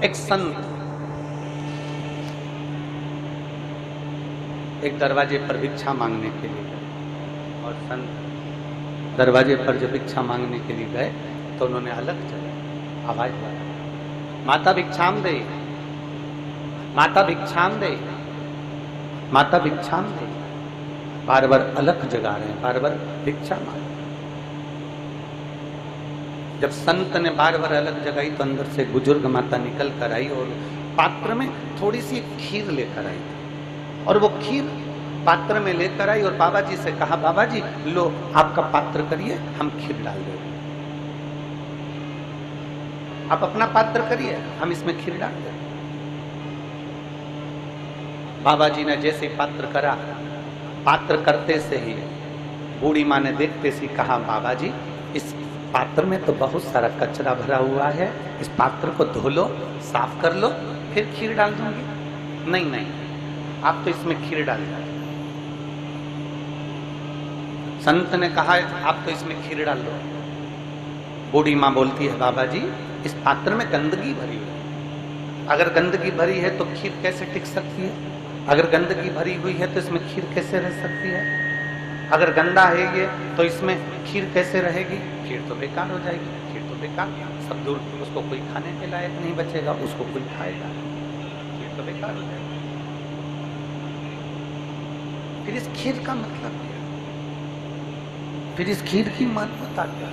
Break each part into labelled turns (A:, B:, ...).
A: एक संत एक दरवाजे पर भिक्षा मांगने के लिए गए और संत दरवाजे पर जब भिक्षा मांगने के लिए गए तो उन्होंने अलग जगह आवाज लगाई, माता भिक्षाम दे, माता भिक्षाम दे, माता भिक्षाम दे। बार बार अलग जगा रहे हैं, बार बार भिक्षा मांग। जब संत ने बार बार अलग जगाई तो अंदर से बुजुर्ग माता निकल कर आई और पात्र में थोड़ी सी खीर लेकर आई और वो खीर पात्र में लेकर आई और बाबा जी से कहा, बाबा जी लो आपका पात्र करिए, हम खीर डाल देंगे। आप अपना पात्र करिए, हम इसमें खीर डाल देंगे। बाबा जी ने जैसे पात्र करा, पात्र करते से ही बूढ़ी माँ ने देखते से कहा, बाबा जी इस पात्र में तो बहुत सारा कचरा भरा हुआ है, इस पात्र को धो लो, साफ कर लो, फिर खीर डाल दूंगी। नहीं नहीं, आप तो इसमें खीर डाल दो। संत ने कहा, आप तो इसमें खीर डाल दो। बूढ़ी माँ बोलती है, बाबा जी इस पात्र में गंदगी भरी हुई है, अगर गंदगी भरी है तो खीर कैसे टिक सकती है? अगर गंदगी भरी हुई है तो इसमें खीर कैसे रह सकती है? अगर गंदा है ये तो इसमें खीर कैसे रहेगी? खीर तो बेकार हो जाएगी, खीर तो बेकार, सब दूर, उसको कोई खाने के लायक नहीं बचेगा, उसको कोई खाएगा, खीर तो बेकार हो जाएगी। फिर इस खीर का मतलब क्या? फिर इस खीर की महत्वता क्या?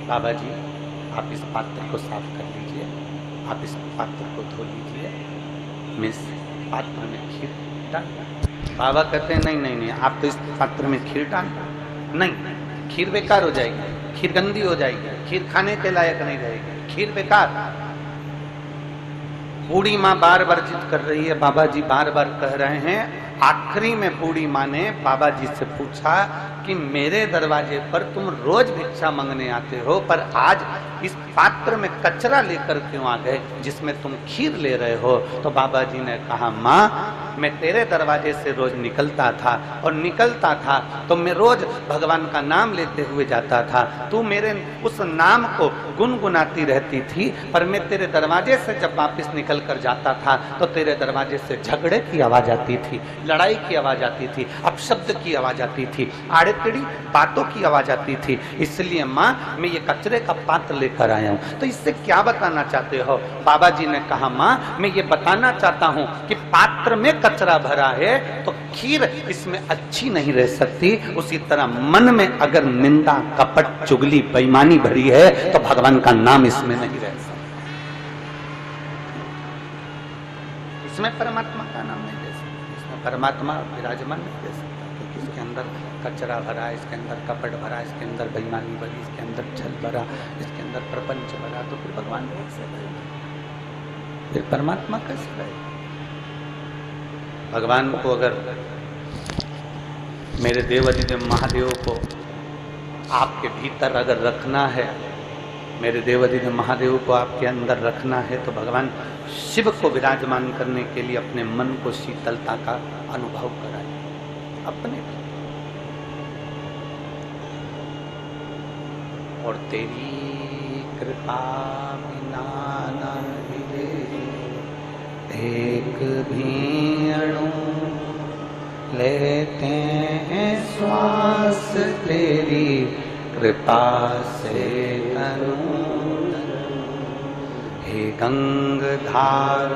A: बाबा जी आप इस पात्र को साफ कर लीजिए, आप इस पात्र को धो लीजिए, मैं इस पात्र में खीर डाल। बाबा कहते हैं नहीं नहीं नहीं, आप तो इस पात्र में खीर डाल, नहीं खीर बेकार हो जाएगी, खीर गंदी हो जाएगी, खीर खाने के लायक नहीं रहेगी, खीर बेकार। बूढ़ी माँ बार बार जिद कर रही है, बाबा जी बार बार कह रहे हैं। आखिरी में बूढ़ी माँ ने बाबा जी से पूछा कि मेरे दरवाजे पर तुम रोज भिक्षा मांगने आते हो, पर आज इस पात्र में कचरा लेकर क्यों आ गए जिसमें तुम खीर ले रहे हो? तो बाबा जी ने कहा, माँ मैं तेरे दरवाजे से रोज निकलता था और निकलता था तो मैं रोज भगवान का नाम लेते हुए जाता था, तू मेरे उस नाम को गुनगुनाती रहती थी, पर मैं तेरे दरवाजे से जब वापस निकल कर जाता था तो तेरे दरवाजे से झगड़े की आवाज आती थी, लड़ाई की आवाज आती थी, अपशब्द की आवाज आती थी, आड़े टेढ़ी बातों की आवाज आती थी। इसलिए माँ मैं ये कचरे का पात्र लेकर आया हूँ। तो इससे क्या बताना चाहते हो? बाबा जी ने कहा, माँ मैं ये बताना चाहता हूँ कि पात्र में कचरा भरा है तो खीर इसमें अच्छी नहीं रह सकती। उसी तरह मन में अगर निंदा, कपट, चुगली, बेईमानी भरी है तो भगवान का नाम इसमें नहीं रह सकता, इसमें परमात्मा का नाम नहीं रह सकता, इसमें परमात्मा विराजमान नहीं रह सकता, क्योंकि इसके अंदर कचरा भरा, इसके अंदर कपट भरा, इसके अंदर बेईमानी भरी, इसके अंदर छल भरा, इसके अंदर प्रपंच भरा, तो फिर भगवान कैसे रहेगा? फिर परमात्मा कैसे रहेगा? भगवान को अगर, मेरे देवाधिदेव महादेव को आपके भीतर अगर रखना है, मेरे देवाधिदेव महादेव को आपके अंदर रखना है, तो भगवान शिव को विराजमान करने के लिए अपने मन को शीतलता का अनुभव कराए अपने। और तेरी कृपा बिना न मिले एक भी अणु, लेते हैं श्वास तेरी कृपा से तनु। हे गंगाधार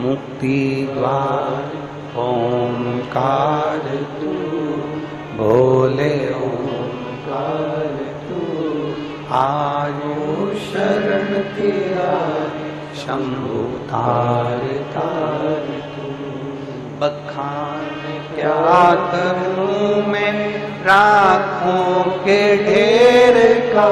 A: मुक्ति द्वार ओंकार तू, बोले ओंकार तू, आयु शरण तेरा शंभु तार तार तू। बखान क्या करूं मैं राखों के ढेर का,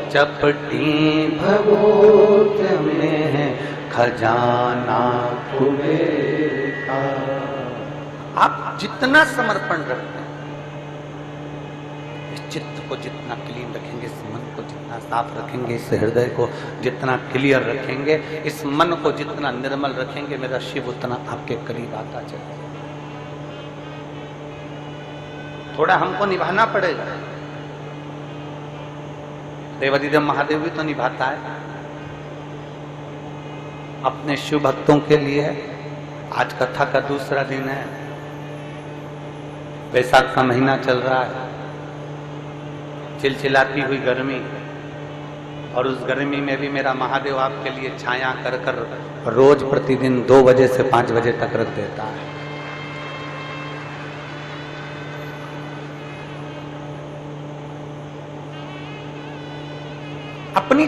A: चपटी भगोत में है खजाना कुबेर का। आप जितना समर्पण रखते हैं, इस चित्त को जितना क्लीन रखेंगे, इस मन को जितना साफ रखेंगे, इस हृदय को जितना क्लियर रखेंगे, इस मन को जितना निर्मल रखेंगे, मेरा शिव उतना आपके करीब आता चलेगा। थोड़ा हमको निभाना पड़ेगा। देवाधिदेव महादेव भी तो निभाता है, अपने शिव भक्तों के लिए। आज कथा का दूसरा दिन है, वैशाख का महीना चल रहा है, चिलचिलाती हुई गर्मी, और उस गर्मी में भी मेरा महादेव आपके लिए छाया कर कर रोज प्रतिदिन 2 बजे से 5 बजे तक रख देता है। अपनी